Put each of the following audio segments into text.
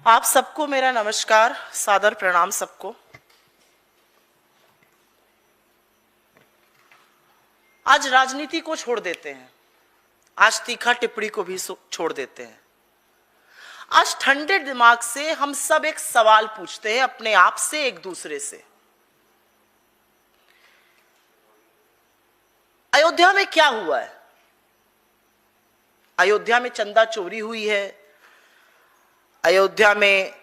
आप सबको मेरा नमस्कार, सादर प्रणाम सबको। आज राजनीति को छोड़ देते हैं, आज तीखा टिप्पणी को भी छोड़ देते हैं। आज ठंडे दिमाग से हम सब एक सवाल पूछते हैं अपने आप से, एक दूसरे से। अयोध्या में क्या हुआ है? अयोध्या में चंदा चोरी हुई है, अयोध्या में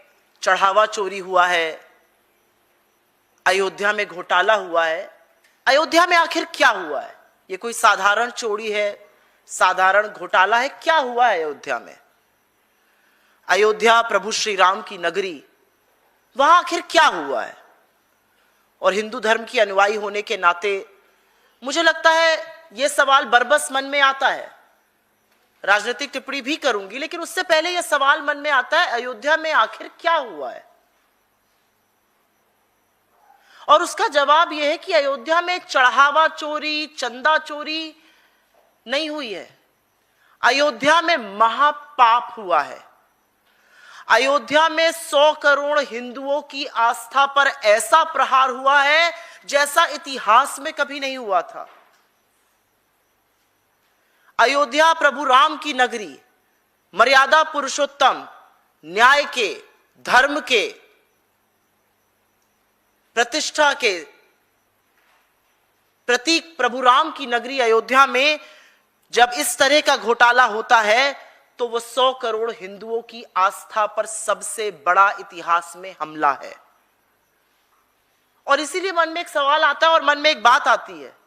चढ़ावा चोरी हुआ है, अयोध्या में घोटाला हुआ है। अयोध्या में आखिर क्या हुआ है? ये कोई साधारण चोरी है, साधारण घोटाला है? क्या हुआ है अयोध्या में? अयोध्या प्रभु श्री राम की नगरी, वहां आखिर क्या हुआ है? और हिंदू धर्म की अनुयायी होने के नाते मुझे लगता है यह सवाल बरबस मन में आता है। राजनीतिक टिप्पणी भी करूंगी, लेकिन उससे पहले यह सवाल मन में आता है, अयोध्या में आखिर क्या हुआ है? और उसका जवाब यह है कि अयोध्या में चढ़ावा चोरी, चंदा चोरी नहीं हुई है। अयोध्या में महापाप हुआ है। अयोध्या में 100 करोड़ हिंदुओं की आस्था पर ऐसा प्रहार हुआ है जैसा इतिहास में कभी नहीं हुआ था। अयोध्या प्रभु राम की नगरी, मर्यादा पुरुषोत्तम, न्याय के, धर्म के, प्रतिष्ठा के प्रतीक प्रभु राम की नगरी अयोध्या में जब इस तरह का घोटाला होता है तो वो 100 करोड़ हिंदुओं की आस्था पर सबसे बड़ा इतिहास में हमला है। और इसीलिए मन में एक सवाल आता है और मन में एक बात आती है,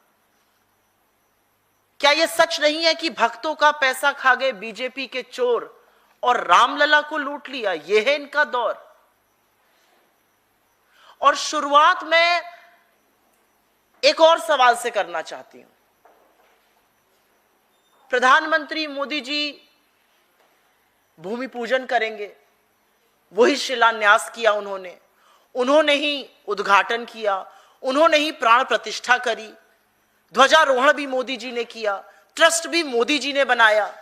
क्या यह सच नहीं है कि भक्तों का पैसा खा गए बीजेपी के चोर और रामलला को लूट लिया? यह है इनका दौर। और शुरुआत में एक और सवाल से करना चाहती हूं। प्रधानमंत्री मोदी जी भूमि पूजन करेंगे, वही शिलान्यास किया उन्होंने ही उद्घाटन किया, उन्होंने ही प्राण प्रतिष्ठा करी, ध्वजारोहण भी मोदी जी ने किया, ट्रस्ट भी मोदी जी ने बनाया।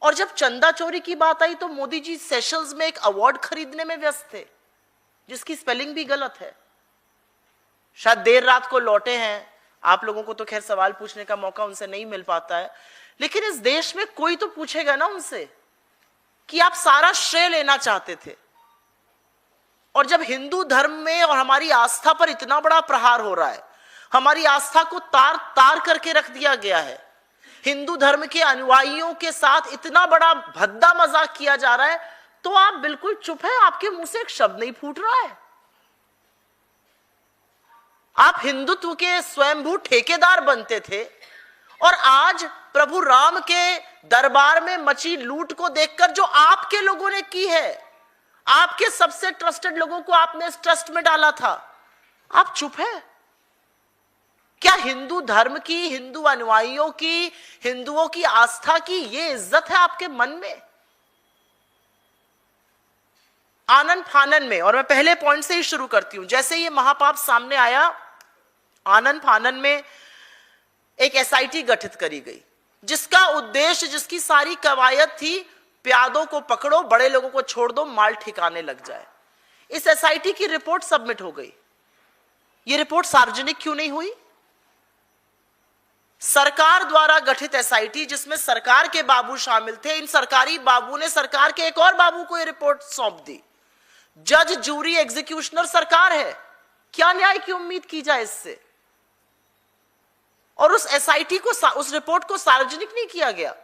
और जब चंदा चोरी की बात आई तो मोदी जी सेशल्स में एक अवार्ड खरीदने में व्यस्त थे, जिसकी स्पेलिंग भी गलत है। शायद देर रात को लौटे हैं, आप लोगों को तो खैर सवाल पूछने का मौका उनसे नहीं मिल पाता है, लेकिन इस देश में कोई तो पूछेगा ना उनसे कि आप सारा श्रेय लेना चाहते थे। और जब हिंदू धर्म में और हमारी आस्था पर इतना बड़ा प्रहार हो रहा है, हमारी आस्था को तार तार करके रख दिया गया है, हिंदू धर्म के अनुयायियों के साथ इतना बड़ा भद्दा मजाक किया जा रहा है, तो आप बिल्कुल चुप है, आपके मुंह से एक शब्द नहीं फूट रहा है। आप हिंदुत्व के स्वयंभू ठेकेदार बनते थे और आज प्रभु राम के दरबार में मची लूट को देखकर जो आपके लोगों ने की है, आपके सबसे ट्रस्टेड लोगों को आपने इस ट्रस्ट में डाला था, आप चुप है। क्या हिंदू धर्म की, हिंदू अनुयायियों की, हिंदुओं की आस्था की ये इज्जत है आपके मन में? आनन फानन में, और मैं पहले पॉइंट से ही शुरू करती हूं, जैसे ये महापाप सामने आया, आनन फानन में एक एसआईटी गठित करी गई, जिसका उद्देश्य, जिसकी सारी कवायद थी, प्यादों को पकड़ो, बड़े लोगों को छोड़ दो, माल ठिकाने लग जाए। इस एसआईटी की रिपोर्ट सबमिट हो गई। ये रिपोर्ट सार्वजनिक क्यों नहीं हुई? सरकार द्वारा गठित एसआईटी, जिसमें सरकार के बाबू शामिल थे, इन सरकारी बाबू ने सरकार के एक और बाबू को यह रिपोर्ट सौंप दी। जज, जूरी, एग्जीक्यूशनर सरकार है। क्या न्याय की उम्मीद की जाए इससे? और उस एसआईटी को, उस रिपोर्ट को सार्वजनिक नहीं किया गया।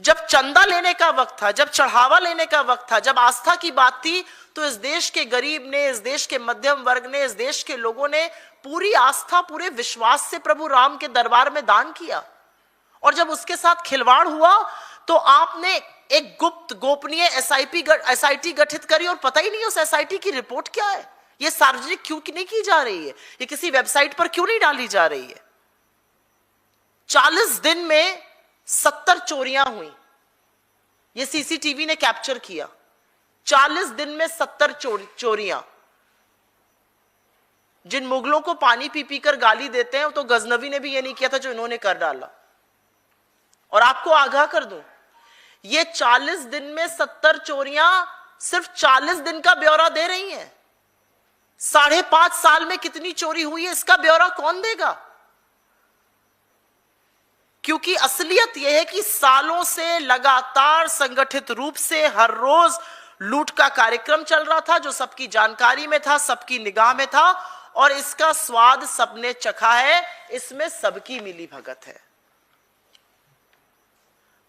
जब चंदा लेने का वक्त था, जब चढ़ावा लेने का वक्त था, जब आस्था की बात थी, तो इस देश के गरीब ने, इस देश के मध्यम वर्ग ने, इस देश के लोगों ने पूरी आस्था, पूरे विश्वास से प्रभु राम के दरबार में दान किया। और जब उसके साथ खिलवाड़ हुआ तो आपने एक गुप्त, गोपनीय एसआईटी गठित करी, और पता ही नहीं उस एसआईटी की रिपोर्ट क्या है। यह सार्वजनिक क्यों नहीं की जा रही है? ये किसी वेबसाइट पर क्यों नहीं डाली जा रही है? 40 दिन में 70 चोरियां हुई, ये सीसीटीवी ने कैप्चर किया। 40 दिन में 70 चोरियां। जिन मुगलों को पानी पी पी कर गाली देते हैं, तो गजनवी ने भी ये नहीं किया था जो इन्होंने कर डाला। और आपको आगाह कर दूं, ये 40 दिन में 70 चोरियां सिर्फ 40 दिन का ब्यौरा दे रही हैं। 5.5 साल में कितनी चोरी हुई है इसका ब्यौरा कौन देगा? क्योंकि असलियत यह है कि सालों से लगातार संगठित रूप से हर रोज लूट का कार्यक्रम चल रहा था, जो सबकी जानकारी में था, सबकी निगाह में था, और इसका स्वाद सबने चखा है। इसमें सबकी मिली भगत है।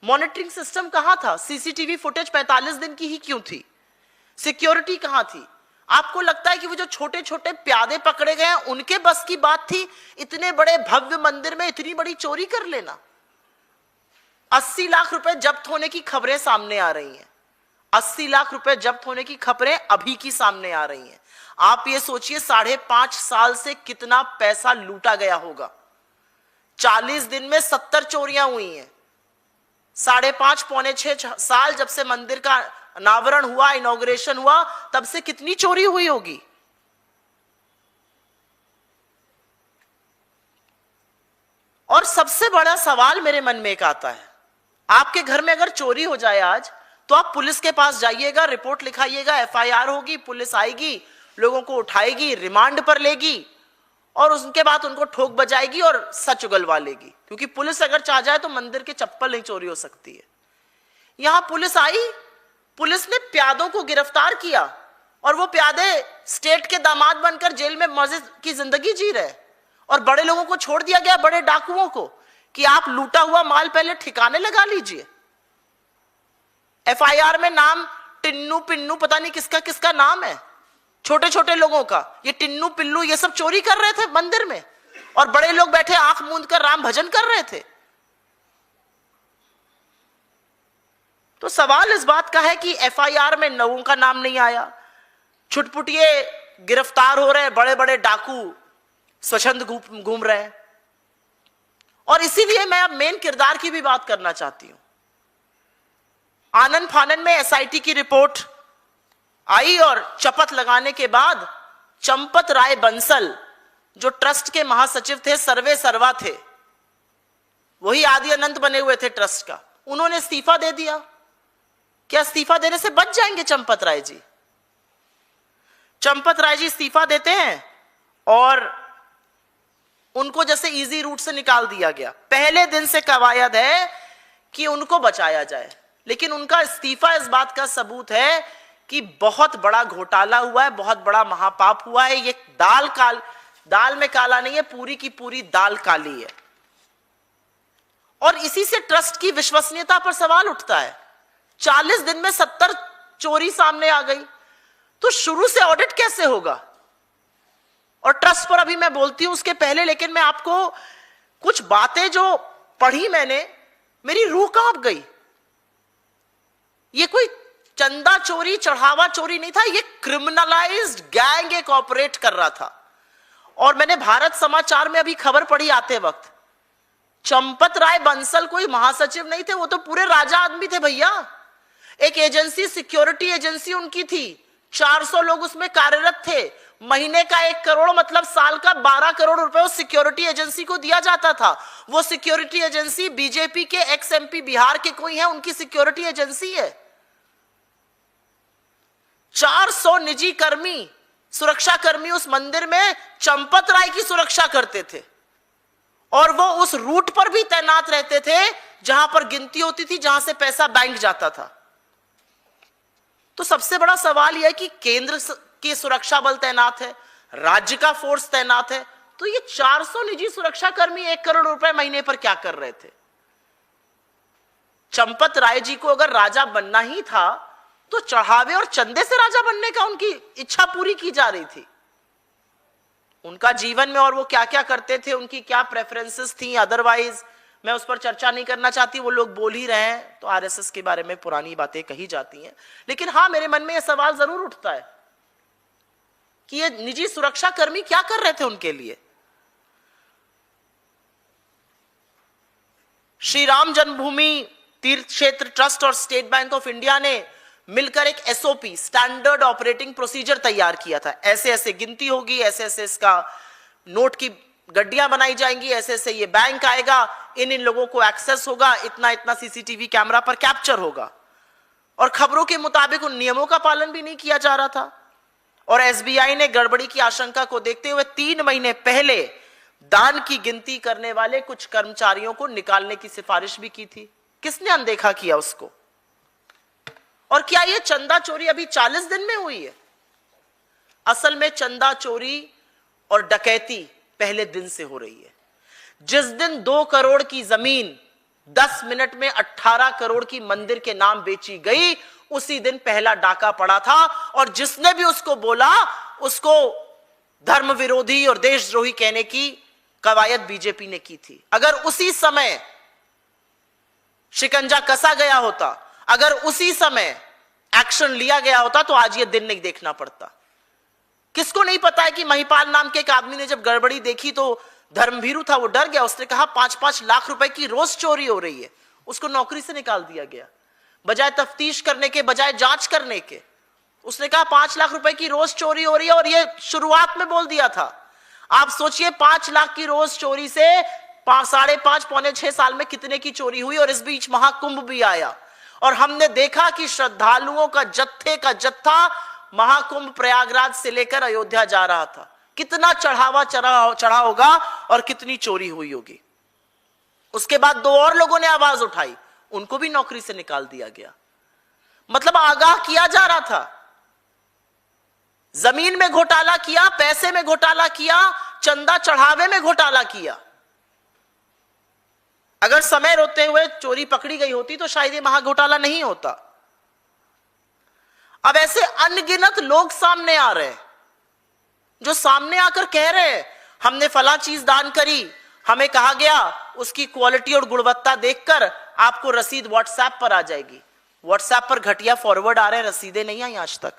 मॉनिटरिंग सिस्टम कहां था? सीसीटीवी फुटेज 45 दिन की ही क्यों थी? सिक्योरिटी कहां थी? आपको लगता है कि वो जो छोटे छोटे प्यादे पकड़े गए हैं उनके बस की बात थी इतने बड़े भव्य मंदिर में इतनी बड़ी चोरी कर लेना? 80 लाख रुपए जब्त होने की खबरें सामने आ रही हैं। 80 लाख रुपए जब्त होने की खबरें अभी की सामने आ रही हैं। आप ये सोचिए 5.5 साल से कितना पैसा लूटा गया होगा। 40 दिन में 70 चोरियां हुई हैं। 5.5 पौने 6 साल जब से मंदिर का अनावरण हुआ, इनॉग्रेशन हुआ, तब से कितनी चोरी हुई होगी? और सबसे बड़ा सवाल मेरे मन में एक आता है, आपके घर में अगर चोरी हो जाए आज, तो आप पुलिस के पास जाइएगा, रिपोर्ट लिखाइएगा, एफआईआर होगी, पुलिस आएगी, लोगों को उठाएगी, रिमांड पर लेगी, और उसके बाद उनको ठोक बजाएगी और सच उगलवा लेगी। क्योंकि पुलिस अगर चाह जाए तो मंदिर के चप्पल नहीं चोरी हो सकती है। यहां पुलिस आई, पुलिस ने प्यादों को गिरफ्तार किया, और वो प्यादे स्टेट के दामाद बनकर जेल में मजे की जिंदगी जी रहे, और बड़े लोगों को छोड़ दिया गया, बड़े डाकुओं को, कि आप लूटा हुआ माल पहले ठिकाने लगा लीजिए। एफआईआर में नाम टिन्नू पिन्नू पता नहीं किसका किसका नाम है, छोटे छोटे लोगों का। ये टिन्नू पिल्लू ये सब चोरी कर रहे थे मंदिर में, और बड़े लोग बैठे आंख मूंद कर राम भजन कर रहे थे। तो सवाल इस बात का है कि एफआईआर में लोगों का नाम नहीं आया, छुटपुटिए गिरफ्तार हो रहे हैं, बड़े बड़े डाकू स्वच्छंद घूम रहे हैं। और इसीलिए मैं अब मेन किरदार की भी बात करना चाहती हूं। आनन फानन में एसआईटी की रिपोर्ट आई, और शपथ लगाने के बाद चंपत राय बंसल, जो ट्रस्ट के महासचिव थे, सर्वे सर्वा थे, वही आदि अनंत बने हुए थे ट्रस्ट का, उन्होंने इस्तीफा दे दिया। क्या इस्तीफा देने से बच जाएंगे चंपत राय जी? चंपत राय जी इस्तीफा देते हैं और उनको जैसे इजी रूट से निकाल दिया गया। पहले दिन से कवायद है कि उनको बचाया जाए, लेकिन उनका इस्तीफा इस बात का सबूत है कि बहुत बड़ा घोटाला हुआ है, बहुत बड़ा महापाप हुआ है। ये दाल में काला नहीं है, पूरी की पूरी दाल काली है। और इसी से ट्रस्ट की विश्वसनीयता पर सवाल उठता है। 40 दिन में 70 चोरी सामने आ गई, तो शुरू से ऑडिट कैसे होगा? और ट्रस्ट पर अभी मैं बोलती हूं उसके पहले, लेकिन मैं आपको कुछ बातें जो पढ़ी मैंने, मेरी रूह कांप गई। ये कोई चंदा चोरी, चढ़ावा चोरी नहीं था, ये क्रिमिनलाइज्ड गैंग एक ऑपरेट कर रहा था। और मैंने भारत समाचार में अभी खबर पढ़ी आते वक्त, चंपत राय बंसल कोई महासचिव नहीं थे, वो तो पूरे राजा आदमी थे भैया। एक एजेंसी, सिक्योरिटी एजेंसी उनकी थी, 400 लोग उसमें कार्यरत थे। महीने का 1 करोड़ मतलब साल का 12 करोड़ रुपए उस सिक्योरिटी एजेंसी को दिया जाता था। वो सिक्योरिटी एजेंसी बीजेपी के एक्स एमपी बिहार के कोई है, उनकी सिक्योरिटी एजेंसी है। 400 निजी कर्मी, सुरक्षा कर्मी उस मंदिर में चंपत राय की सुरक्षा करते थे, और वो उस रूट पर भी तैनात रहते थे जहां पर गिनती होती थी, जहां से पैसा बैंक जाता था। तो सबसे बड़ा सवाल यह है कि केंद्र की सुरक्षा बल तैनात है, राज्य का फोर्स तैनात है, तो ये 400 निजी सुरक्षा कर्मी 1 करोड़ रुपए महीने पर क्या कर रहे थे? चंपत राय जी को अगर राजा बनना ही था तो चढ़ावे और चंदे से राजा बनने का उनकी इच्छा पूरी की जा रही थी। उनका जीवन में और वो क्या क्या करते थे, उनकी क्या प्रेफरेंसेस थी, अदरवाइज मैं उस पर चर्चा नहीं करना चाहती। वो लोग बोल ही रहे हैं तो आरएसएस के बारे में पुरानी बातें कही जाती हैं। लेकिन हाँ, मेरे मन में यह सवाल जरूर उठता है कि ये निजी सुरक्षा कर्मी क्या कर रहे थे उनके लिए। श्री राम जन्मभूमि तीर्थ क्षेत्र ट्रस्ट और स्टेट बैंक ऑफ इंडिया ने मिलकर एक एसओपी, स्टैंडर्ड ऑपरेटिंग प्रोसीजर तैयार किया था। ऐसे ऐसे गिनती होगी, ऐसे ऐसे इसका नोट की गड्डियां बनाई जाएंगी, ऐसे ऐसे ये बैंक आएगा, इन इन लोगों को एक्सेस होगा, इतना इतना सीसीटीवी कैमरा पर कैप्चर होगा। और खबरों के मुताबिक उन नियमों का पालन भी नहीं किया जा रहा था। और एसबीआई ने गड़बड़ी की आशंका को देखते हुए 3 महीने पहले दान की गिनती करने वाले कुछ कर्मचारियों को निकालने की सिफारिश भी की थी। किसने अनदेखा किया उसको? और क्या यह चंदा चोरी अभी 40 दिन में हुई है? असल में चंदा चोरी और डकैती पहले दिन से हो रही है। जिस दिन 2 करोड़ की जमीन 10 मिनट में 18 करोड़ की मंदिर के नाम बेची गई, उसी दिन पहला डाका पड़ा था। और जिसने भी उसको बोला, उसको धर्म विरोधी और देशद्रोही कहने की कवायद बीजेपी ने की थी। अगर उसी समय शिकंजा कसा गया होता, अगर उसी समय एक्शन लिया गया होता, तो आज ये दिन नहीं देखना पड़ता। किसको नहीं पता है कि महिपाल नाम के एक आदमी ने जब गड़बड़ी देखी तो धर्मभीरू था, वो डर गया। उसने कहा 5-5 लाख रुपए की रोज चोरी हो रही है। उसको नौकरी से निकाल दिया गया। बजाय तफ्तीश करने के, बजाय जांच करने के, उसने कहा 5 लाख रुपए की रोज चोरी हो रही है। और ये शुरुआत में बोल दिया था। आप सोचिए 5 लाख की रोज चोरी से 5.5 पौने 6 साल में कितने की चोरी हुई। और इस बीच महाकुंभ भी आया और हमने देखा कि श्रद्धालुओं का जत्थे का जत्था महाकुंभ प्रयागराज से लेकर अयोध्या जा रहा था। कितना चढ़ावा चढ़ा होगा और कितनी चोरी हुई होगी। उसके बाद 2 और लोगों ने आवाज उठाई, उनको भी नौकरी से निकाल दिया गया। मतलब आगाह किया जा रहा था। जमीन में घोटाला किया, पैसे में घोटाला किया, चंदा चढ़ावे में घोटाला किया। अगर समय रोते हुए चोरी पकड़ी गई होती तो शायद ये महाघोटाला नहीं होता। अब ऐसे अनगिनत लोग सामने आ रहे हैं जो सामने आकर कह रहे हैं हमने फला चीज दान करी, हमें कहा गया उसकी क्वालिटी और गुणवत्ता देखकर आपको रसीद व्हाट्सएप पर आ जाएगी। व्हाट्सएप पर घटिया फॉरवर्ड आ रहे हैं, रसीदें नहीं आई आज तक।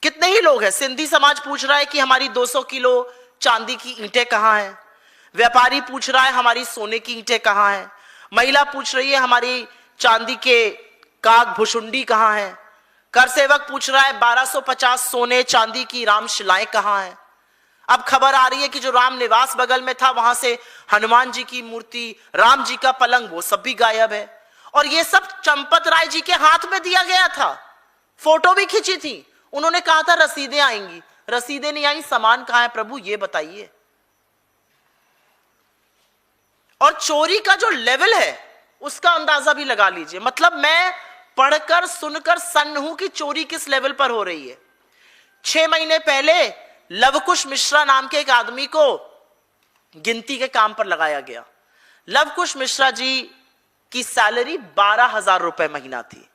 कितने ही लोग हैं। सिंधी समाज पूछ रहा है कि हमारी 200 किलो चांदी की ईंटें कहां हैं। व्यापारी पूछ रहा है हमारी सोने की ईंटें कहां हैं। महिला पूछ रही है हमारी चांदी के काग भुषुंडी कहां है। कर सेवक पूछ रहा है 1250 सोने चांदी की रामशिलाएं कहां हैं। अब खबर आ रही है कि जो राम निवास बगल में था, वहां से हनुमान जी की मूर्ति, राम जी का पलंग, वो सब भी गायब है। और ये सब चंपत राय जी के हाथ में दिया गया था। फोटो भी खींची थी। उन्होंने कहा था रसीदें आएंगी, रसीदें नहीं आई। सामान कहां है प्रभु, ये बताइए। और चोरी का जो लेवल है उसका अंदाजा भी लगा लीजिए। मतलब मैं पढ़कर सुनकर सन्न हूं कि चोरी किस लेवल पर हो रही है। 6 महीने पहले लवकुश मिश्रा नाम के एक आदमी को गिनती के काम पर लगाया गया। लवकुश मिश्रा जी की सैलरी 12,000 रुपए महीना थी।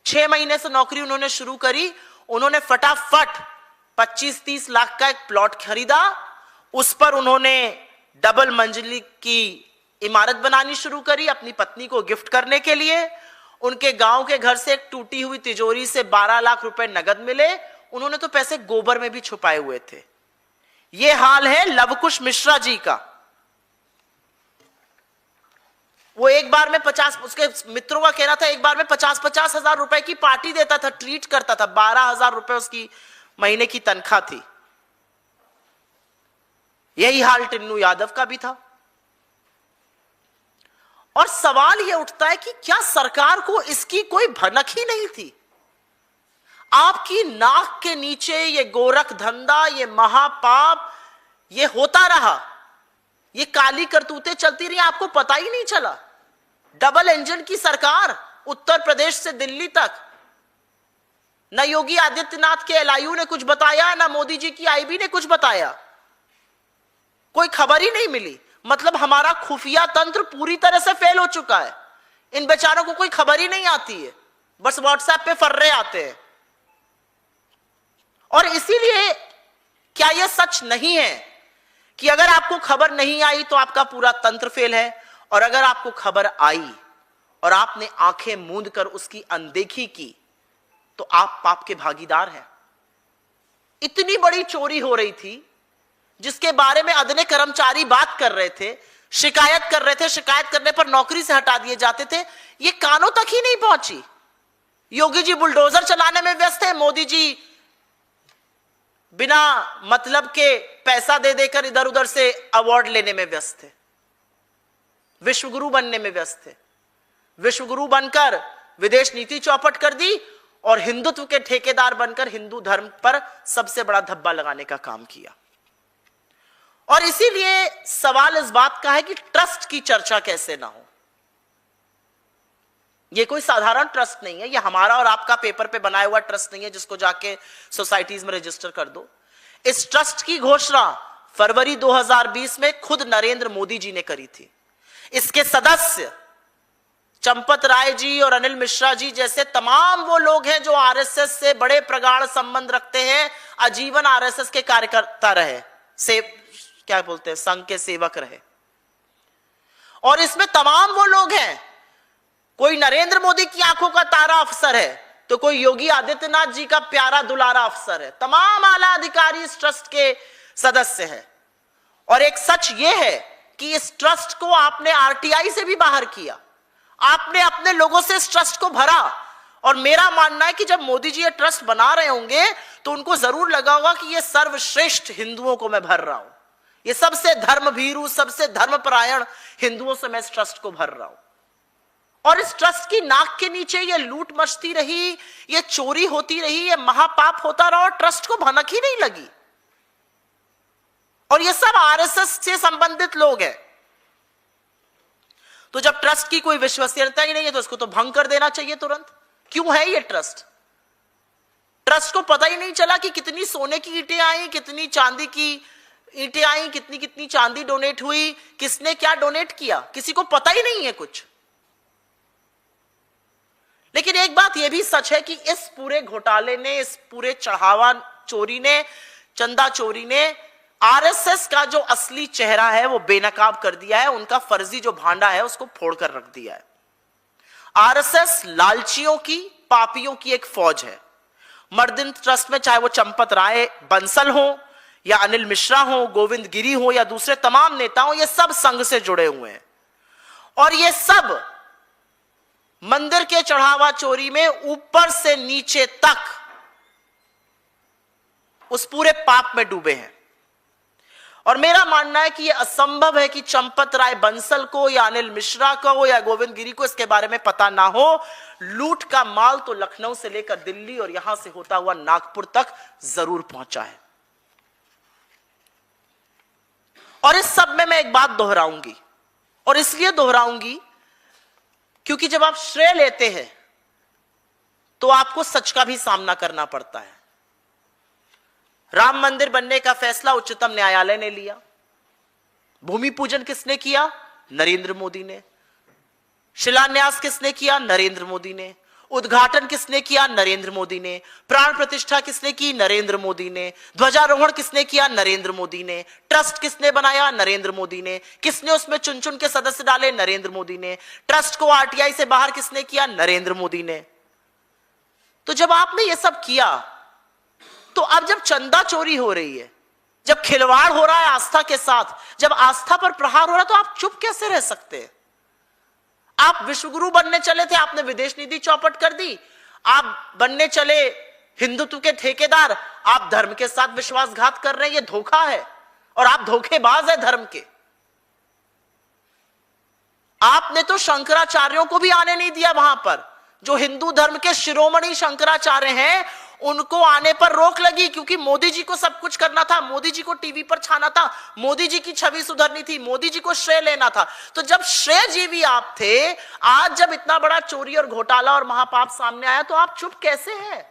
6 महीने से नौकरी उन्होंने शुरू करी। उन्होंने फटाफट 25-30 लाख का एक प्लॉट खरीदा। उस पर उन्होंने डबल मंजिली की इमारत बनानी शुरू करी अपनी पत्नी को गिफ्ट करने के लिए। उनके गांव के घर से एक टूटी हुई तिजोरी से 12 लाख रुपए नगद मिले। उन्होंने तो पैसे गोबर में भी छुपाए हुए थे। यह हाल है लवकुश मिश्रा जी का। वो एक बार में 50, उसके मित्रों का कहना था एक बार में 50-50 हजार रुपए की पार्टी देता था, ट्रीट करता था। 12,000 रुपए उसकी महीने की तनख्वाह थी। यही हाल टिन्नू यादव का भी था। और सवाल यह उठता है कि क्या सरकार को इसकी कोई भनक ही नहीं थी? आपकी नाक के नीचे ये गोरख धंधा, ये महापाप, ये होता रहा, ये काली करतूतें चलती रही, आपको पता ही नहीं चला। डबल इंजन की सरकार, उत्तर प्रदेश से दिल्ली तक। न योगी आदित्यनाथ के एलआईयू ने कुछ बताया, न मोदी जी की आईबी ने कुछ बताया। कोई खबर ही नहीं मिली। मतलब हमारा खुफिया तंत्र पूरी तरह से फेल हो चुका है। इन बेचारों को कोई खबर ही नहीं आती है, बस व्हाट्सएप पे फर्रे आते हैं। और इसीलिए क्या यह सच नहीं है कि अगर आपको खबर नहीं आई तो आपका पूरा तंत्र फेल है, और अगर आपको खबर आई और आपने आंखें मूंद कर उसकी अनदेखी की तो आप पाप के भागीदार हैं। इतनी बड़ी चोरी हो रही थी जिसके बारे में अदने कर्मचारी बात कर रहे थे, शिकायत कर रहे थे, शिकायत करने पर नौकरी से हटा दिए जाते थे। ये कानों तक ही नहीं पहुंची। योगी जी बुलडोजर चलाने में व्यस्त है, मोदी जी बिना मतलब के पैसा दे देकर इधर उधर से अवार्ड लेने में व्यस्त थे, विश्वगुरु बनने में व्यस्त थे। विश्वगुरु बनकर विदेश नीति चौपट कर दी और हिंदुत्व के ठेकेदार बनकर हिंदू धर्म पर सबसे बड़ा धब्बा लगाने का काम किया। और इसीलिए सवाल इस बात का है कि ट्रस्ट की चर्चा कैसे ना हो। यह कोई साधारण ट्रस्ट नहीं है, यह हमारा और आपका पेपर पे बनाया हुआ ट्रस्ट नहीं है जिसको जाके सोसाइटीज में रजिस्टर कर दो। इस ट्रस्ट की घोषणा फरवरी 2020 में खुद नरेंद्र मोदी जी ने करी थी। इसके सदस्य चंपत राय जी और अनिल मिश्रा जी जैसे तमाम वो लोग हैं जो आरएसएस से बड़े प्रगाढ़ संबंध रखते हैं, आजीवन आरएसएस के कार्यकर्ता रहे, क्या बोलते हैं, संघ के सेवक रहे। और इसमें तमाम वो लोग हैं, कोई नरेंद्र मोदी की आंखों का तारा अफसर है तो कोई योगी आदित्यनाथ जी का प्यारा दुलारा अफसर है। तमाम आला अधिकारी इस ट्रस्ट के सदस्य हैं। और एक सच यह है कि इस ट्रस्ट को आपने आरटीआई से भी बाहर किया, आपने अपने लोगों से इस ट्रस्ट को भरा। और मेरा मानना है कि जब मोदी जी ये ट्रस्ट बना रहे होंगे तो उनको जरूर लगा होगा कि ये सर्वश्रेष्ठ हिंदुओं को मैं भर रहा हूं, ये सबसे धर्मभीरू, सबसे धर्मपरायण हिंदुओं से मैं इस ट्रस्ट को भर रहा हूं। और इस ट्रस्ट की नाक के नीचे ये लूट मचती रही, ये चोरी होती रही, ये महापाप होता रहा और ट्रस्ट को भनक ही नहीं लगी। और ये सब आरएसएस से संबंधित लोग हैं। तो जब ट्रस्ट की कोई विश्वसनीयता ही नहीं है तो इसको तो भंग कर देना चाहिए तुरंत। क्यों है ये ट्रस्ट? ट्रस्ट को पता ही नहीं चला कि कितनी सोने की ईंटें आई, कितनी चांदी की ईंटें आई, कितनी कितनी चांदी डोनेट हुई, किसने क्या डोनेट किया, किसी को पता ही नहीं है कुछ। लेकिन एक बात यह भी सच है कि इस पूरे घोटाले ने, इस पूरे चढ़ावा चोरी ने, चंदा चोरी ने आरएसएस का जो असली चेहरा है वो बेनकाब कर दिया है। उनका फर्जी जो भांडा है उसको फोड़कर रख दिया है। आरएसएस लालचियों की, पापियों की एक फौज है। मर्दिन ट्रस्ट में चाहे वो चंपत राय बंसल हो या अनिल मिश्रा हो, गोविंद गिरी हो या दूसरे तमाम नेता हो, ये सब संघ से जुड़े हुए हैं। और ये सब मंदिर के चढ़ावा चोरी में ऊपर से नीचे तक उस पूरे पाप में डूबे हैं। और मेरा मानना है कि यह असंभव है कि चंपत राय बंसल को या अनिल मिश्रा को या गोविंद गिरी को इसके बारे में पता ना हो। लूट का माल तो लखनऊ से लेकर दिल्ली और यहां से होता हुआ नागपुर तक जरूर पहुंचा है। और इस सब में मैं एक बात दोहराऊंगी, और इसलिए दोहराऊंगी क्योंकि जब आप श्रेय लेते हैं तो आपको सच का भी सामना करना पड़ता है। राम मंदिर बनने का फैसला उच्चतम न्यायालय ने लिया। भूमि पूजन किसने किया? नरेंद्र मोदी ने। शिलान्यास किसने किया? नरेंद्र मोदी ने। उद्घाटन किसने किया? नरेंद्र मोदी ने। प्राण प्रतिष्ठा किसने की? नरेंद्र मोदी ने। ध्वजारोहण किसने किया? नरेंद्र मोदी ने। ट्रस्ट किसने बनाया? नरेंद्र मोदी ने। किसने उसमें चुन चुन के सदस्य डाले? नरेंद्र मोदी ने। ट्रस्ट को आरटीआई से बाहर किसने किया? नरेंद्र मोदी ने। तो जब आपने ये सब किया तो अब जब चंदा चोरी हो रही है, जब खिलवाड़ हो रहा है आस्था के साथ, जब आस्था पर प्रहार हो रहा है, तो आप चुप कैसे रह सकते हैं? आप विश्वगुरु बनने चले थे, आपने विदेश नीति चौपट कर दी। आप बनने चले हिंदुत्व के ठेकेदार, आप धर्म के साथ विश्वासघात कर रहे हैं। ये धोखा है और आप धोखेबाज है धर्म के। आपने तो शंकराचार्यों को भी आने नहीं दिया वहां पर। जो हिंदू धर्म के शिरोमणि शंकराचार्य हैं उनको आने पर रोक लगी, क्योंकि मोदी जी को सब कुछ करना था, मोदी जी को टीवी पर छाना था, मोदी जी की छवि सुधरनी थी, मोदी जी को श्रेय लेना था। तो जब श्रेय जीवी आप थे, आज जब इतना बड़ा चोरी और घोटाला और महापाप सामने आया तो आप चुप कैसे हैं?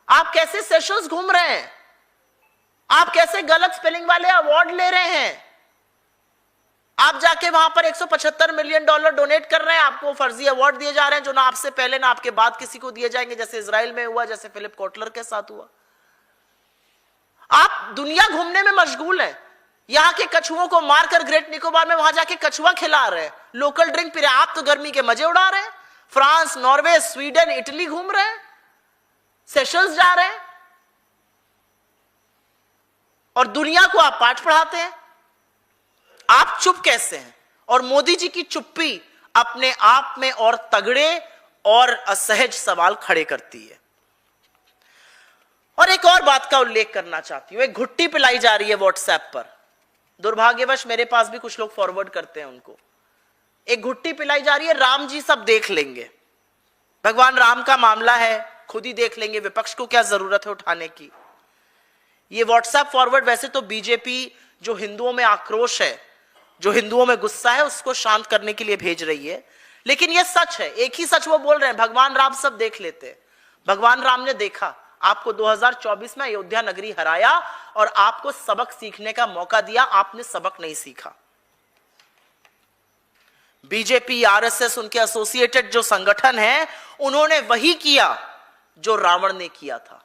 आप कैसे सेशंस घूम रहे हैं? आप कैसे गलत स्पेलिंग वाले अवार्ड ले रहे हैं? आप जाके वहां पर 175 मिलियन डॉलर डोनेट कर रहे हैं, आपको फर्जी अवार्ड दिए जा रहे हैं जो ना आपसे पहले ना आपके बाद किसी को दिए जाएंगे, जैसे इजराइल में हुआ, जैसे फिलिप कोटलर के साथ हुआ। आप दुनिया घूमने में मशगूल हैं। यहां के कछुओं को मारकर ग्रेट निकोबार में वहां जाके कछुआ खिला रहे हैं, लोकल ड्रिंक पी रहे हैं। आप तो गर्मी के मजे उड़ा रहे हैं, फ्रांस, नॉर्वे, स्वीडन, इटली घूम रहे हैं, सेशल्स जा रहे हैं और दुनिया को आप पाठ पढ़ाते हैं। आप चुप कैसे हैं? और मोदी जी की चुप्पी अपने आप में और तगड़े और असहज सवाल खड़े करती है। और एक और बात का उल्लेख करना चाहती हूं। एक घुट्टी पिलाई जा रही है व्हाट्सएप पर, दुर्भाग्यवश मेरे पास भी कुछ लोग फॉरवर्ड करते हैं उनको। एक घुट्टी पिलाई जा रही है, राम जी सब देख लेंगे। भगवान राम का मामला है, खुद ही देख लेंगे, विपक्ष को क्या जरूरत है उठाने की। ये व्हाट्सएप फॉरवर्ड वैसे तो बीजेपी जो हिंदुओं में आक्रोश है, जो हिंदुओं में गुस्सा है, उसको शांत करने के लिए भेज रही है, लेकिन ये सच है, एक ही सच वो बोल रहे हैं, भगवान राम सब देख लेते हैं। भगवान राम ने देखा, आपको 2024 में अयोध्या नगरी हराया और आपको सबक सीखने का मौका दिया, आपने सबक नहीं सीखा। बीजेपी, आरएसएस, उनके एसोसिएटेड जो संगठन है, उन्होंने वही किया जो रावण ने किया था।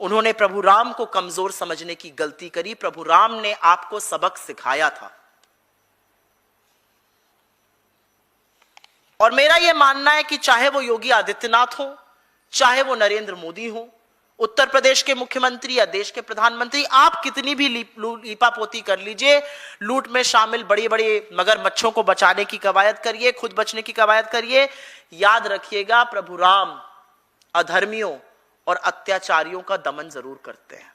उन्होंने प्रभु राम को कमजोर समझने की गलती करी। प्रभु राम ने आपको सबक सिखाया था। और मेरा यह मानना है कि चाहे वो योगी आदित्यनाथ हो, चाहे वो नरेंद्र मोदी हो, उत्तर प्रदेश के मुख्यमंत्री या देश के प्रधानमंत्री, आप कितनी भी लीपापोती कर लीजिए, लूट में शामिल बड़ी बड़ी मगरमच्छों को बचाने की कवायद करिए, खुद बचने की कवायद करिए, याद रखिएगा प्रभु राम अधर्मियों और अत्याचारियों का दमन जरूर करते हैं।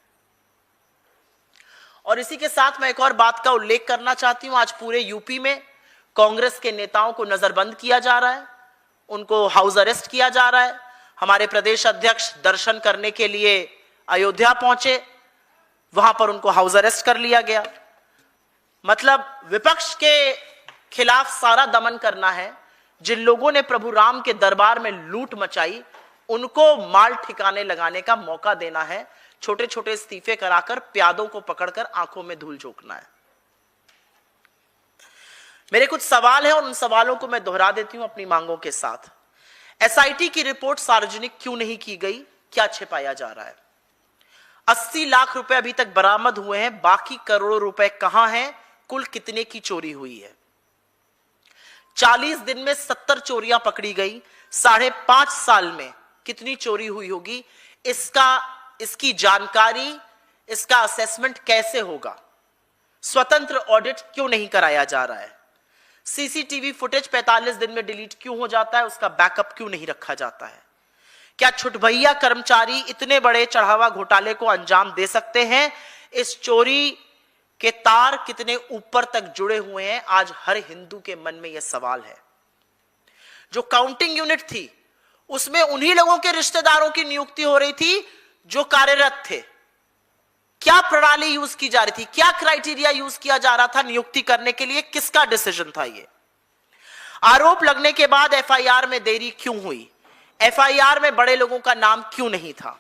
और इसी के साथ मैं एक और बात का उल्लेख करना चाहती हूं। आज पूरे यूपी में कांग्रेस के नेताओं को नजरबंद किया जा रहा है, उनको हाउस अरेस्ट किया जा रहा है। हमारे प्रदेश अध्यक्ष दर्शन करने के लिए अयोध्या पहुंचे, वहां पर उनको हाउस अरेस्ट कर लिया गया। मतलब विपक्ष के खिलाफ सारा दमन करना है। जिन लोगों ने प्रभु राम के दरबार में लूट मचाई, उनको माल ठिकाने लगाने का मौका देना है। छोटे छोटे इस्तीफे कराकर प्यादों को पकड़कर आंखों में धूल झोंकना है। मेरे कुछ सवाल हैं और उन सवालों को मैं दोहरा देती हूं अपनी मांगों के साथ। एसआईटी की रिपोर्ट सार्वजनिक क्यों नहीं की गई? क्या छिपाया जा रहा है? 80 लाख रुपए अभी तक बरामद हुए हैं, बाकी करोड़ों रुपए कहां हैं? कुल कितने की चोरी हुई है? 40 दिन में 70 चोरियां पकड़ी गई। 5.5 साल में कितनी चोरी हुई होगी? इसकी जानकारी, इसका असेसमेंट कैसे होगा? स्वतंत्र ऑडिट क्यों नहीं कराया जा रहा है? सीसीटीवी फुटेज 45 दिन में डिलीट क्यों हो जाता है? उसका बैकअप क्यों नहीं रखा जाता है? क्या छुटभैया कर्मचारी इतने बड़े चढ़ावा घोटाले को अंजाम दे सकते हैं? इस चोरी के तार कितने ऊपर तक जुड़े हुए हैं? आज हर हिंदू के मन में यह सवाल है। जो काउंटिंग यूनिट थी, उसमें उन्हीं लोगों के रिश्तेदारों की नियुक्ति हो रही थी जो कार्यरत थे। क्या प्रणाली यूज की जा रही थी? क्या क्राइटेरिया यूज किया जा रहा था नियुक्ति करने के लिए? किसका डिसीजन था ये? आरोप लगने के बाद एफआईआर में देरी क्यों हुई? एफआईआर में बड़े लोगों का नाम क्यों नहीं था?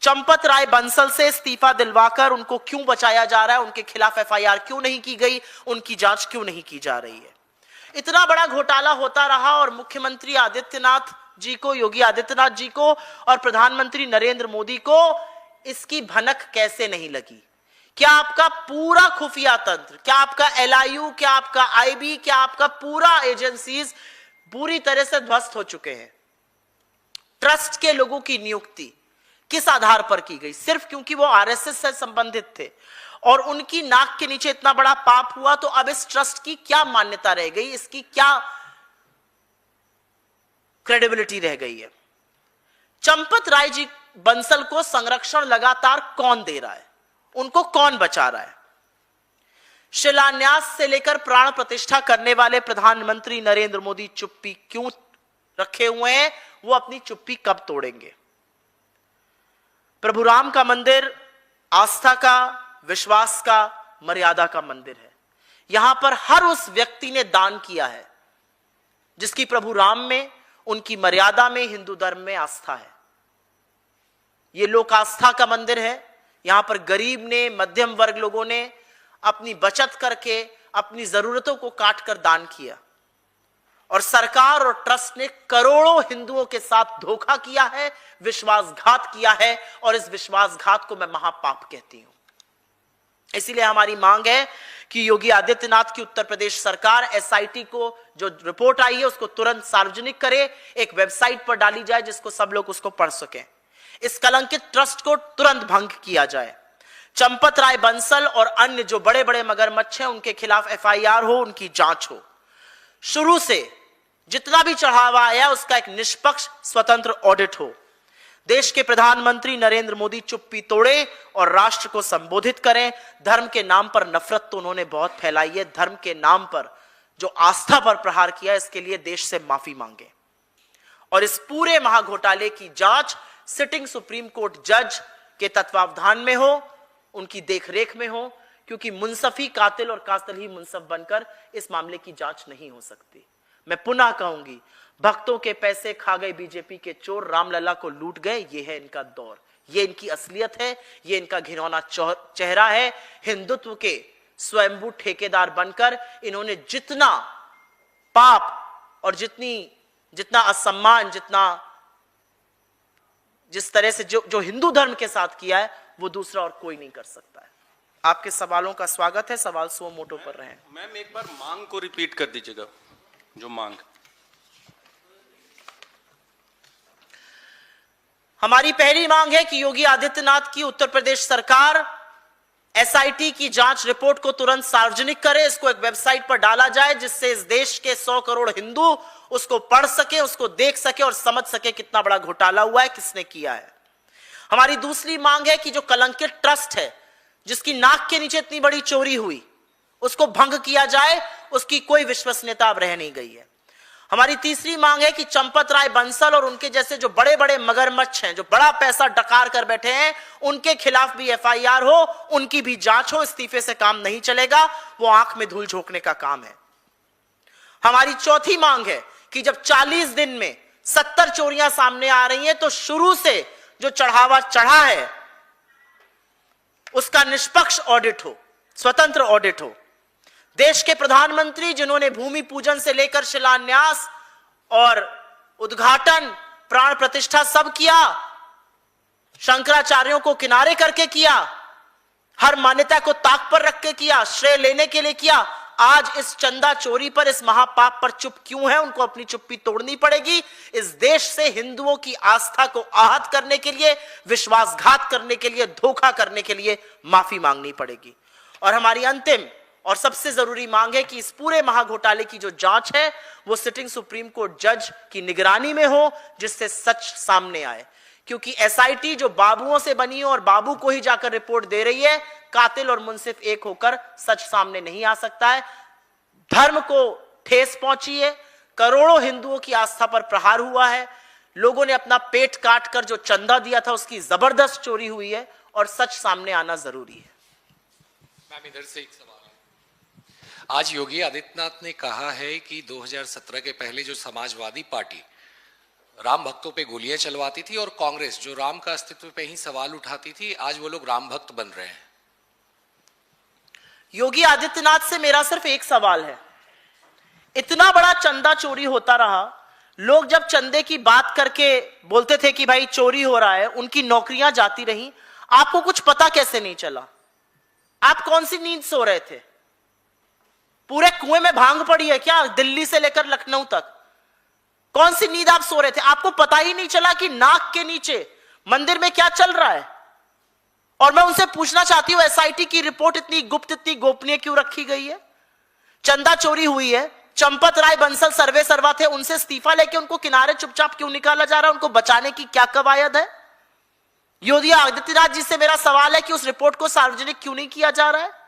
चंपत राय बंसल से इस्तीफा दिलवाकर उनको क्यों बचाया जा रहा है? उनके खिलाफ एफआईआर क्यों नहीं की गई? उनकी जांच क्यों नहीं की जा रही है? इतना बड़ा घोटाला होता रहा और मुख्यमंत्री आदित्यनाथ जी को, योगी आदित्यनाथ जी को और प्रधानमंत्री नरेंद्र मोदी को इसकी भनक कैसे नहीं लगी? क्या आपका पूरा खुफिया तंत्र, क्या आपका एलआईयू, क्या आपका आईबी, क्या आपका पूरा एजेंसीज पूरी तरह से ध्वस्त हो चुके हैं? ट्रस्ट के लोगों की नियुक्ति किस आधार पर की गई? सिर्फ क्योंकि वो आरएसएस से संबंधित थे और उनकी नाक के नीचे इतना बड़ा पाप हुआ, तो अब इस ट्रस्ट की क्या मान्यता रह गई? इसकी क्या क्रेडिबिलिटी रह गई है? चंपत राय जी बंसल को संरक्षण लगातार कौन दे रहा है? उनको कौन बचा रहा है? शिलान्यास से लेकर प्राण प्रतिष्ठा करने वाले प्रधानमंत्री नरेंद्र मोदी चुप्पी क्यों रखे हुए हैं? वो अपनी चुप्पी कब तोड़ेंगे? प्रभु राम का मंदिर आस्था का, विश्वास का, मर्यादा का मंदिर है। यहां पर हर उस व्यक्ति ने दान किया है जिसकी प्रभु राम में, उनकी मर्यादा में, हिंदू धर्म में आस्था है। यह लोक आस्था का मंदिर है। यहां पर गरीब ने, मध्यम वर्ग लोगों ने अपनी बचत करके अपनी जरूरतों को काट कर दान किया और सरकार और ट्रस्ट ने करोड़ों हिंदुओं के साथ धोखा किया है, विश्वासघात किया है और इस विश्वासघात को मैं महापाप कहती हूं। इसीलिए हमारी मांग है कि योगी आदित्यनाथ की उत्तर प्रदेश सरकार एसआईटी को जो रिपोर्ट आई है उसको तुरंत सार्वजनिक करे, एक वेबसाइट पर डाली जाए जिसको सब लोग उसको पढ़ सकें। इस कलंकित ट्रस्ट को तुरंत भंग किया जाए। चंपत राय बंसल और अन्य जो बड़े बड़े मगरमच्छ हैं उनके खिलाफ एफआईआर हो, उनकी जांच हो। शुरू से जितना भी चढ़ावा आया उसका एक निष्पक्ष स्वतंत्र ऑडिट हो। देश के प्रधानमंत्री नरेंद्र मोदी चुप्पी तोड़े और राष्ट्र को संबोधित करें। धर्म के नाम पर नफरत तो उन्होंने बहुत फैलाई है, धर्म के नाम पर जो आस्था पर प्रहार किया, इसके लिए देश से माफी मांगे और इस पूरे महाघोटाले की जांच सिटिंग सुप्रीम कोर्ट जज के तत्वावधान में हो, उनकी देखरेख में हो, क्योंकि मुंसफी कातिल और कातिल ही मुंसफ बनकर इस मामले की जांच नहीं हो सकती। मैं पुनः कहूंगी, भक्तों के पैसे खा गए बीजेपी के चोर, रामलला को लूट गए, ये है इनका दौर, ये इनकी असलियत है, ये इनका घिनौना चेहरा है। हिंदुत्व के स्वयंभू ठेकेदार बनकर इन्होंने जितना पाप और जितना असम्मान, जिस तरह से जो हिंदू धर्म के साथ किया है, वो दूसरा और कोई नहीं कर सकता है। आपके सवालों का स्वागत है, सवाल सो मोटो पर रहे। मैम एक बार मांग को रिपीट कर दीजिएगा, जो मांग। हमारी पहली मांग है कि योगी आदित्यनाथ की उत्तर प्रदेश सरकार एसआईटी की जांच रिपोर्ट को तुरंत सार्वजनिक करे, इसको एक वेबसाइट पर डाला जाए जिससे इस देश के 100 करोड़ हिंदू उसको पढ़ सके, उसको देख सके और समझ सके कितना बड़ा घोटाला हुआ है, किसने किया है। हमारी दूसरी मांग है कि जो कलंकित ट्रस्ट है, जिसकी नाक के नीचे इतनी बड़ी चोरी हुई, उसको भंग किया जाए, उसकी कोई विश्वसनीयता अब रह नहीं गई है। हमारी तीसरी मांग है कि चंपत राय बंसल और उनके जैसे जो बड़े बड़े मगरमच्छ हैं, जो बड़ा पैसा डकार कर बैठे हैं, उनके खिलाफ भी एफआईआर हो, उनकी भी जांच हो। इस्तीफे से काम नहीं चलेगा, वो आंख में धूल झोंकने का काम है। हमारी चौथी मांग है कि जब 40 दिन में 70 चोरियां सामने आ रही हैं, तो शुरू से जो चढ़ावा चढ़ा है उसका निष्पक्ष ऑडिट हो, स्वतंत्र ऑडिट हो। देश के प्रधानमंत्री जिन्होंने भूमि पूजन से लेकर शिलान्यास और उद्घाटन, प्राण प्रतिष्ठा सब किया, शंकराचार्यों को किनारे करके किया, हर मान्यता को ताक पर रख के किया, श्रेय लेने के लिए किया, आज इस चंदा चोरी पर, इस महापाप पर चुप क्यों है? उनको अपनी चुप्पी तोड़नी पड़ेगी। इस देश से हिंदुओं की आस्था को आहत करने के लिए, विश्वासघात करने के लिए, धोखा करने के लिए माफी मांगनी पड़ेगी। और हमारी अंतिम और सबसे जरूरी मांग है कि इस पूरे महाघोटाले की जो जांच है वो सिटिंग सुप्रीम कोर्ट जज की निगरानी में हो, जिससे सच सामने आए। क्योंकि एसआईटी जो बाबुओं से बनी हो और बाबू को ही जाकर रिपोर्ट दे रही है, कातिल और मुंसिफ एक होकर सच सामने नहीं आ सकता है। धर्म को ठेस पहुंची है, करोड़ों हिंदुओं की आस्था पर प्रहार हुआ है, लोगों ने अपना पेट काट कर जो चंदा दिया था उसकी जबरदस्त चोरी हुई है, और सच सामने आना जरूरी है। मैम इधर से एक सवाल है। आज योगी आदित्यनाथ ने कहा है कि 2017 के पहले जो समाजवादी पार्टी राम भक्तों पे गोलियां चलवाती थी और कांग्रेस जो राम का अस्तित्व पे ही सवाल उठाती थी, आज वो लोग राम भक्त बन रहे हैं। योगी आदित्यनाथ से मेरा सिर्फ एक सवाल है, इतना बड़ा चंदा चोरी होता रहा, लोग जब चंदे की बात करके बोलते थे कि भाई चोरी हो रहा है, उनकी नौकरियां जाती रही, आपको कुछ पता कैसे नहीं चला? आप कौन सी नींद सो रहे थे? पूरे कुएं में भांग पड़ी है क्या दिल्ली से लेकर लखनऊ तक? कौन सी नींद आप सो रहे थे? आपको पता ही नहीं चला कि नाक के नीचे मंदिर में क्या चल रहा है? और मैं उनसे पूछना चाहती हूं, एसआईटी की रिपोर्ट इतनी गुप्त, इतनी गोपनीय क्यों रखी गई है? चंदा चोरी हुई है, चंपत राय बंसल सर्वे सर्वा थे, उनसे इस्तीफा लेके उनको किनारे चुपचाप क्यों निकाला जा रहा है? उनको बचाने की क्या कवायद है? योगी आदित्यनाथ जी से मेरा सवाल है कि उस रिपोर्ट को सार्वजनिक क्यों नहीं किया जा रहा है?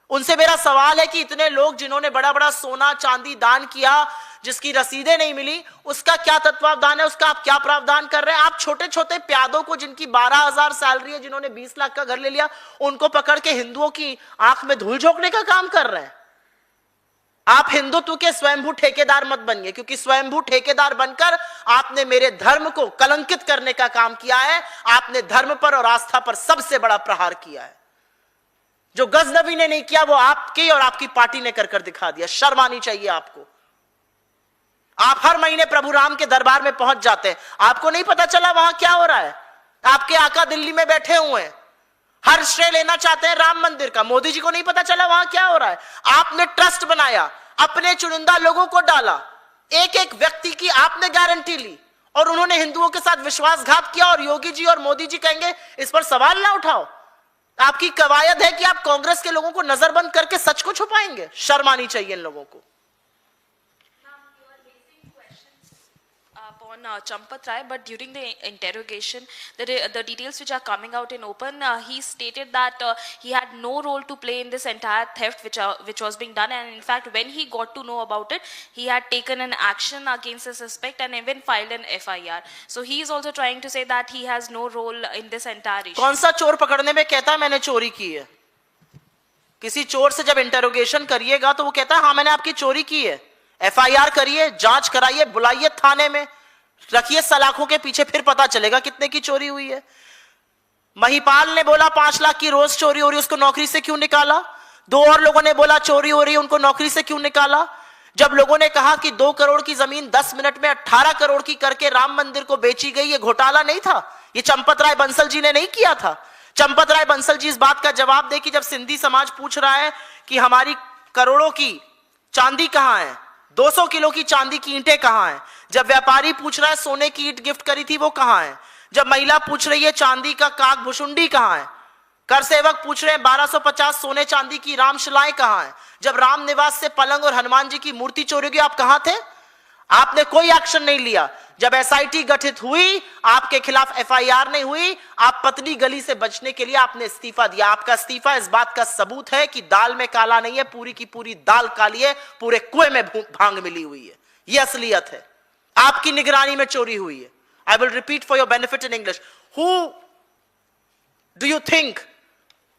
उनसे मेरा सवाल है कि इतने लोग जिन्होंने बड़ा बड़ा सोना चांदी दान किया, जिसकी रसीदें नहीं मिली, उसका क्या तत्वावधान है? उसका आप क्या प्रावधान कर रहे हैं? आप छोटे छोटे प्यादों को, जिनकी 12,000 सैलरी है, जिन्होंने 20 लाख का घर ले लिया, उनको पकड़ के हिंदुओं की आंख में धूल झोंकने का काम कर रहे हैं। आप हिंदुत्व के स्वयंभू ठेकेदार मत बनिए, क्योंकि स्वयंभू ठेकेदार बनकर आपने मेरे धर्म को कलंकित करने का काम किया है। आपने धर्म पर और आस्था पर सबसे बड़ा प्रहार किया है। जो गजनबी ने नहीं किया वो आपकी और आपकी पार्टी ने कर दिखा दिया। शर्म आनी चाहिए आपको। आप हर महीने प्रभु राम के दरबार में पहुंच जाते हैं, आपको नहीं पता चला वहां क्या हो रहा है? आपके आका दिल्ली में बैठे हुए हैं, हर श्रेय लेना चाहते हैं राम मंदिर का, मोदी जी को नहीं पता चला वहां क्या हो रहा है? आपने ट्रस्ट बनाया, अपने चुनिंदा लोगों को डाला, एक एक व्यक्ति की आपने गारंटी ली, और उन्होंने हिंदुओं के साथ विश्वासघात किया। और योगी जी और मोदी जी कहेंगे इस पर सवाल ना उठाओ। आपकी कवायद है कि आप कांग्रेस के लोगों को नजरबंद करके सच को छुपाएंगे। शर्म आनी चाहिए इन लोगों को। on Champat Rai, but during the interrogation, the details which are coming out in open, he stated that he had no role to play in this entire theft which was being done, and in fact, when he got to know about it, he had taken an action against the suspect and even filed an FIR. So he is also trying to say that he has no role in this entire issue. कौन सा चोर पकड़ने में कहता है मैंने चोरी की है? किसी चोर से जब इंटरोगेशन करिएगा तो वो कहता है हाँ मैंने आपकी चोरी की है, FIR करिए, जांच कराइए, बुलाइए थाने में, रखिए सलाखों के पीछे, फिर पता चलेगा कितने की चोरी हुई है। महिपाल ने बोला 5 लाख की रोज चोरी हो रही है, उसको नौकरी से क्यों निकाला? 2 और लोगों ने बोला चोरी हो रही है, उनको नौकरी से क्यों निकाला? जब लोगों ने कहा कि 2 करोड़ की जमीन 10 मिनट में 18 करोड़ की करके राम मंदिर को बेची गई, ये घोटाला नहीं था? ये चंपत राय बंसल जी ने नहीं किया था? चंपत राय बंसल जी इस बात का जवाब दे कि जब सिंधी समाज पूछ रहा है कि हमारी करोड़ों की चांदी कहां है, 200 किलो की चांदी की ईंटें कहां हैं, जब व्यापारी पूछ रहा है सोने की ईंट गिफ्ट करी थी वो कहां है, जब महिला पूछ रही है चांदी का काक भुसुंडी कहां है, कर सेवक पूछ रहे हैं 1250 सोने चांदी की रामशिलाएं कहां है, जब राम निवास से पलंग और हनुमान जी की मूर्ति चोरी हुई आप कहां थे? आपने कोई एक्शन नहीं लिया। जब SIT गठित हुई आपके खिलाफ FIR नहीं हुई, आप पतली गली से बचने के लिए आपने इस्तीफा दिया। आपका इस्तीफा इस बात का सबूत है कि दाल में काला नहीं है, पूरी की पूरी दाल काली है, पूरे कुएं में भांग मिली हुई है। यह असलियत है, आपकी निगरानी में चोरी हुई है। I will repeat for your benefit in English, who do you think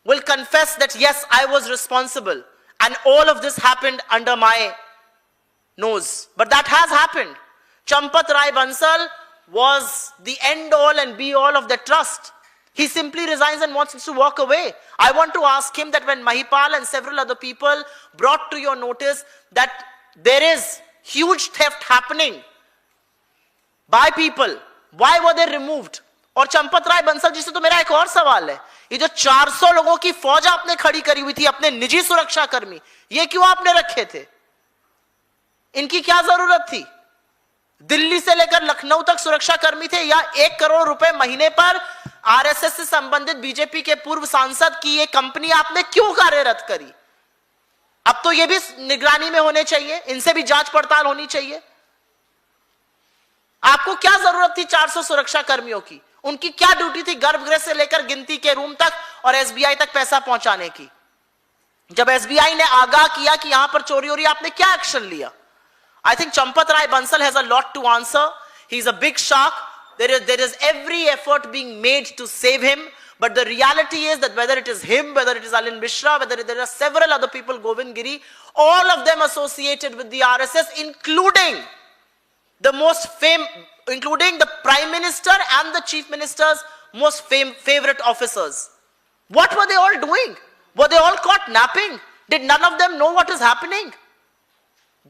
will confess that yes, I was responsible and all of this happened under my nose? But that has happened. Champat Rai Bansal was the end all and be all of the trust. He simply resigns and wants to walk away. I want to ask him that when Mahipal and several other people brought to your notice that there is huge theft happening by people, why were they removed? और चंपत राय बंसल जी से तो मेरा एक और सवाल है, ये जो 400 लोगों की फौज आपने खड़ी करी हुई थी, अपने निजी सुरक्षा कर्मी, ये क्यों आपने रखे थे? इनकी क्या जरूरत थी? दिल्ली से लेकर लखनऊ तक सुरक्षा कर्मी थे, या 1 करोड़ रुपए महीने पर RSS से संबंधित बीजेपी के पूर्व सांसद की ये कंपनी आपने क्यों कार्यरत करी? अब तो ये भी निगरानी में होने चाहिए, इनसे भी जांच पड़ताल होनी चाहिए। आपको क्या जरूरत थी 400 सुरक्षा कर्मियों की? उनकी क्या ड्यूटी थी गर्भगृह से लेकर गिनती के रूम तक और SBI तक पैसा पहुंचाने की? जब SBI ने आगाह किया कि यहां पर चोरी हो रही है, आपने क्या एक्शन लिया? I think Champat Rai Bansal has a lot to answer. He's a big shark. There is every effort being made to save him, but the reality is that whether it is him, whether it is Alin Mishra, whether there are several other people, Govind Giri, all of them associated with the RSS, including including the Prime Minister and the Chief Minister's most favorite officers. What were they all doing? Were they all caught napping? Did none of them know what is happening?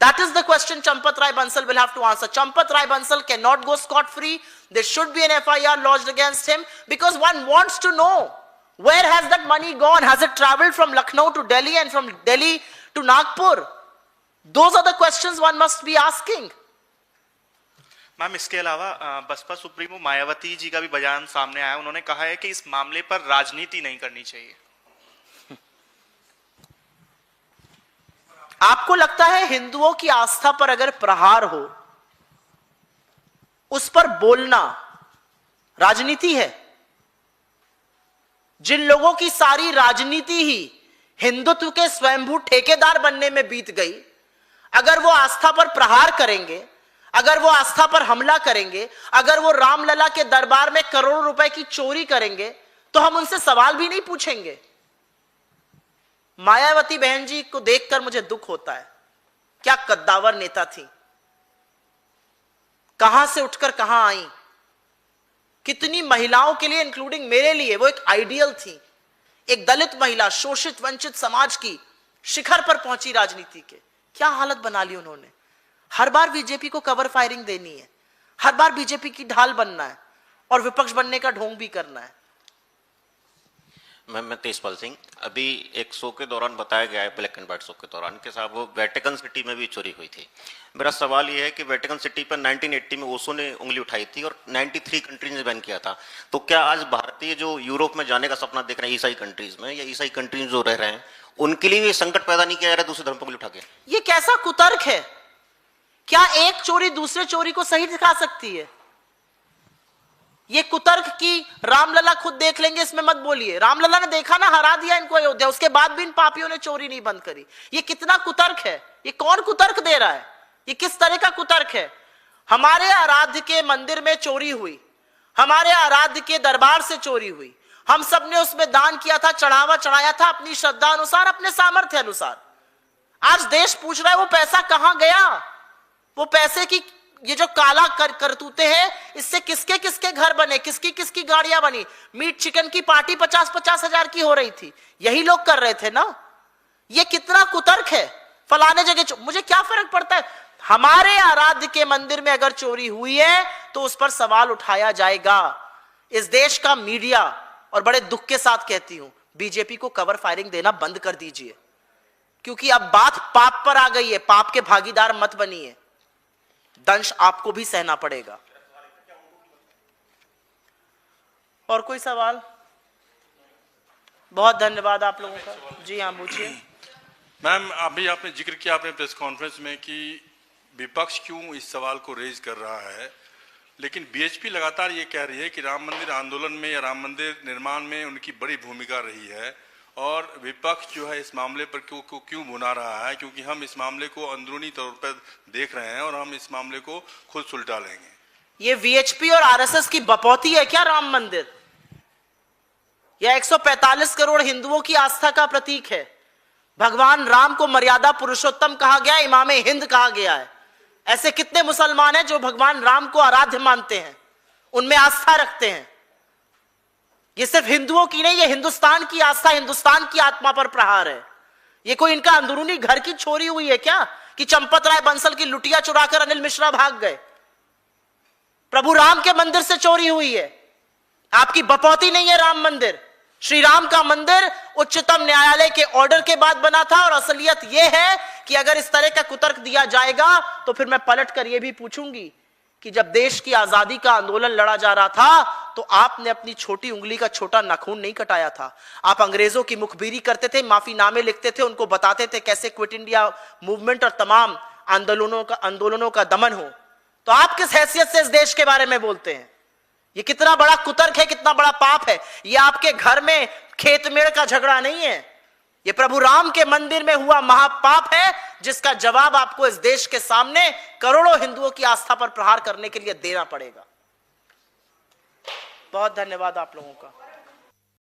That is the question Champat Rai Bansal will have to answer. Champat Rai Bansal cannot go scot-free. There should be an FIR lodged against him, because one wants to know, where has that money gone? Has it traveled from Lucknow to Delhi and from Delhi to Nagpur? Those are the questions one must be asking. Ma'am, इसके अलावा Baspa supremo Mayawati ji का भी बयान सामने आया। उन्होंने कहा है कि इस मामले पर राजनीति नहीं करनी चाहिए। आपको लगता है हिंदुओं की आस्था पर अगर प्रहार हो, उस पर बोलना राजनीति है? जिन लोगों की सारी राजनीति ही हिंदुत्व के स्वयंभू ठेकेदार बनने में बीत गई, अगर वो आस्था पर प्रहार करेंगे, अगर वो आस्था पर हमला करेंगे, अगर वो रामलला के दरबार में करोड़ों रुपए की चोरी करेंगे, तो हम उनसे सवाल भी नहीं पूछेंगे। मायावती बहन जी को देखकर मुझे दुख होता है। क्या कद्दावर नेता थी, कहां से उठकर कहां आई, कितनी महिलाओं के लिए, इंक्लूडिंग मेरे लिए, वो एक आइडियल थी। एक दलित महिला, शोषित वंचित समाज की शिखर पर पहुंची राजनीति के। क्या हालत बना ली उन्होंने। हर बार बीजेपी को कवर फायरिंग देनी है, हर बार बीजेपी की ढाल बनना है और विपक्ष बनने का ढोंग भी करना है। मैं तेजपाल सिंह, अभी एक शो के दौरान बताया गया है, ब्लैक एंड व्हाइट शो के दौरान, कि साहब वो वेटिकन सिटी में भी चोरी हुई थी। मेरा सवाल ये है कि वेटिकन सिटी पर 1980 में ओशो ने उंगली उठाई थी और 93 कंट्रीज ने बैन किया था। तो क्या आज भारतीय जो यूरोप में जाने का सपना देख रहे हैं ईसाई कंट्रीज में, या ईसाई कंट्रीज जो रह रहे हैं, उनके लिए भी संकट पैदा नहीं किया जा रहा है दूसरे धर्म पर उंगली उठा के? ये कैसा कुतर्क है? क्या एक चोरी दूसरे चोरी को सही दिखा सकती है? ये कुतर्क की रामलला खुद देख लेंगे, इसमें मत बोलिए। रामलला ने देखा ना, हरा दिया इनको अयोध्या, उसके बाद भी इन पापियों ने चोरी नहीं बंद करी। ये कितना कुतर्क है? ये कौन कुतर्क दे रहा है? ये किस तरह का कुतर्क है? हमारे आराध्य के मंदिर में चोरी हुई, हमारे आराध्य के दरबार से चोरी हुई, हम सब ने उसमें दान किया था, चढ़ावा चढ़ाया था अपनी श्रद्धा अनुसार, अपने सामर्थ्य अनुसार। आज देश पूछ रहा है वो पैसा कहां गया? वो पैसे की ये जो काला करतूते हैं, इससे किसके किसके घर बने, किसकी किसकी गाड़ियां बनी? मीट चिकन की पार्टी 50-50 हजार की हो रही थी, यही लोग कर रहे थे ना। ये कितना कुतर्क है? फलाने जगह मुझे क्या फर्क पड़ता है? हमारे आराध्य के मंदिर में अगर चोरी हुई है तो उस पर सवाल उठाया जाएगा। इस देश का मीडिया, और बड़े दुख के साथ कहती हूं, बीजेपी को कवर फायरिंग देना बंद कर दीजिए, क्योंकि अब बात पाप पर आ गई है। पाप के भागीदार मत बनिए, दंश आपको भी सहना पड़ेगा। और कोई सवाल? बहुत धन्यवाद आप लोगों का। जी हाँ, पूछिए। मैम, अभी आपने जिक्र किया अपने प्रेस कॉन्फ्रेंस में कि विपक्ष क्यों इस सवाल को रेज कर रहा है, लेकिन बीएचपी लगातार ये कह रही है कि राम मंदिर आंदोलन में या राम मंदिर निर्माण में उनकी बड़ी भूमिका रही है, और विपक्ष जो है इस मामले पर क्यों भुना रहा है, क्योंकि हम इस मामले को अंदरूनी तौर पर देख रहे हैं और हम इस मामले को खुद सुलझा लेंगे। ये वीएचपी और आरएसएस की बपौती है क्या राम मंदिर? यह 145 करोड़ हिंदुओं की आस्था का प्रतीक है। भगवान राम को मर्यादा पुरुषोत्तम कहा गया, इमामे हिंद कहा गया है। ऐसे कितने मुसलमान हैं जो भगवान राम को आराध्य मानते हैं, उनमें आस्था रखते हैं। ये सिर्फ हिंदुओं की नहीं, ये हिंदुस्तान की आस्था, हिंदुस्तान की आत्मा पर प्रहार है। ये कोई इनका अंदरूनी घर की चोरी हुई है क्या, कि चंपत राय बंसल की लुटिया चुराकर अनिल मिश्रा भाग गए? प्रभु राम के मंदिर से चोरी हुई है। आपकी बपौती नहीं है राम मंदिर। श्री राम का मंदिर उच्चतम न्यायालय के ऑर्डर के बाद बना था, और असलियत यह है कि अगर इस तरह का कुतर्क दिया जाएगा तो फिर मैं पलट कर यह भी पूछूंगी कि जब देश की आजादी का आंदोलन लड़ा जा रहा था तो आपने अपनी छोटी उंगली का छोटा नाखून नहीं कटाया था। आप अंग्रेजों की मुखबिरी करते थे, माफीनामे लिखते थे, उनको बताते थे कैसे क्विट इंडिया मूवमेंट और तमाम आंदोलनों का दमन हो। तो आप किस हैसियत से इस देश के बारे में बोलते हैं? ये कितना बड़ा कुतर्क है, कितना बड़ा पाप है। ये आपके घर में खेत मेड़ का झगड़ा नहीं है, ये प्रभु राम के मंदिर में हुआ महापाप है, जिसका जवाब आपको इस देश के सामने करोड़ों हिंदुओं की आस्था पर प्रहार करने के लिए देना पड़ेगा। बहुत धन्यवाद आप लोगों का।